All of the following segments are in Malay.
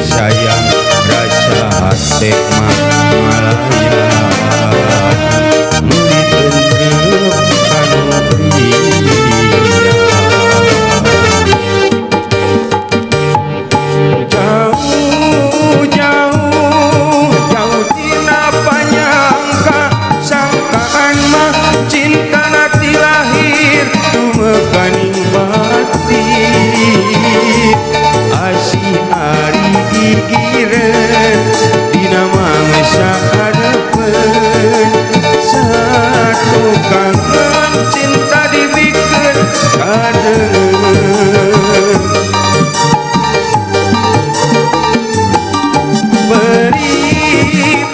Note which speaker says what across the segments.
Speaker 1: sayang rasa hati Malaya ditentrem kanu pria jauh jauh jauh tina panyangka sangkaan mah cinta nati lahir tumekaning bati asih ari gigireun dina mangsa harepeun satu kangen cinta dibikeun kadeung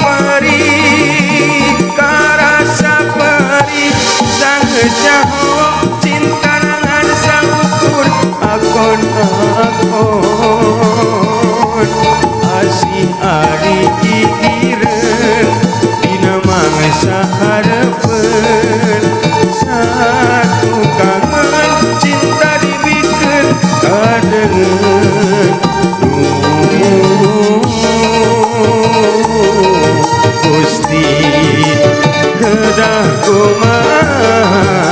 Speaker 1: peri karasa peri sang jaho cinta dengan sang ukur akon asih ari gigireun dina mangsa harepeun satu kangen cinta dibikeun kadeung Gusti kedah kumaha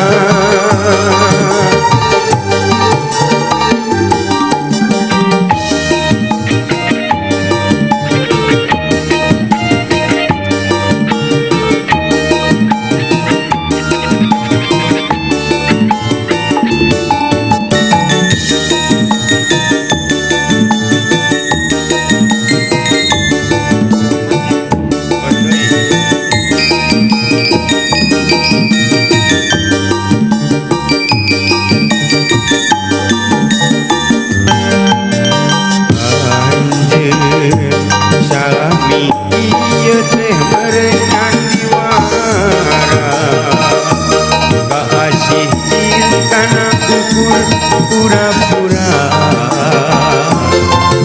Speaker 1: pura-pura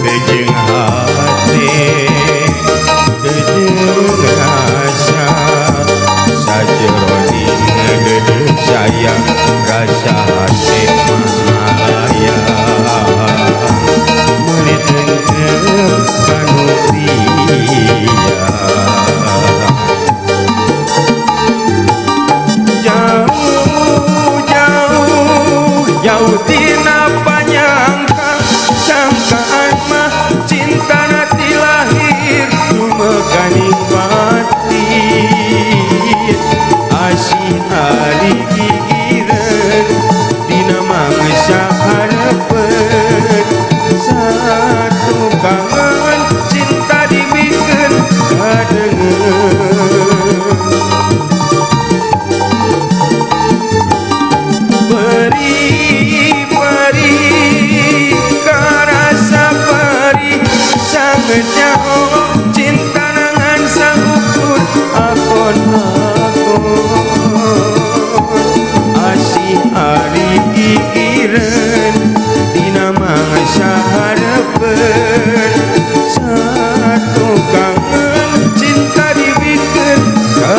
Speaker 1: kejeng hati kejeng rasa sajeroning dedek sayang rasa hati Malaya meuli tentrem kanu pria jauh tina panyangka sangkaan mah cinta nati lahir tumekaning bati asih ari gigireun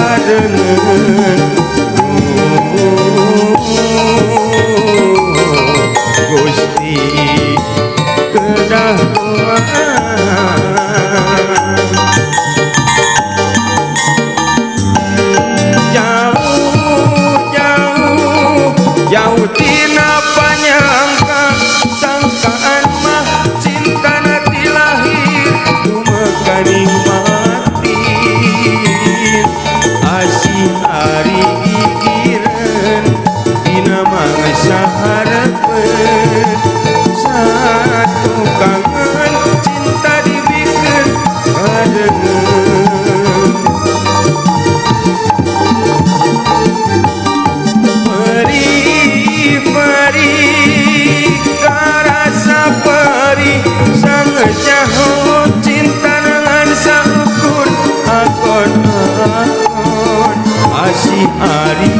Speaker 1: ngadengeun Gusti kedah jauh tina panyangka sangkaan mah cinta nanti lahir dumaga nikmati asih hari gigireun dina mangsa harepeun satu kangen cinta dibikeun ngadengeun cinta dengan saukur akon-akon asih hari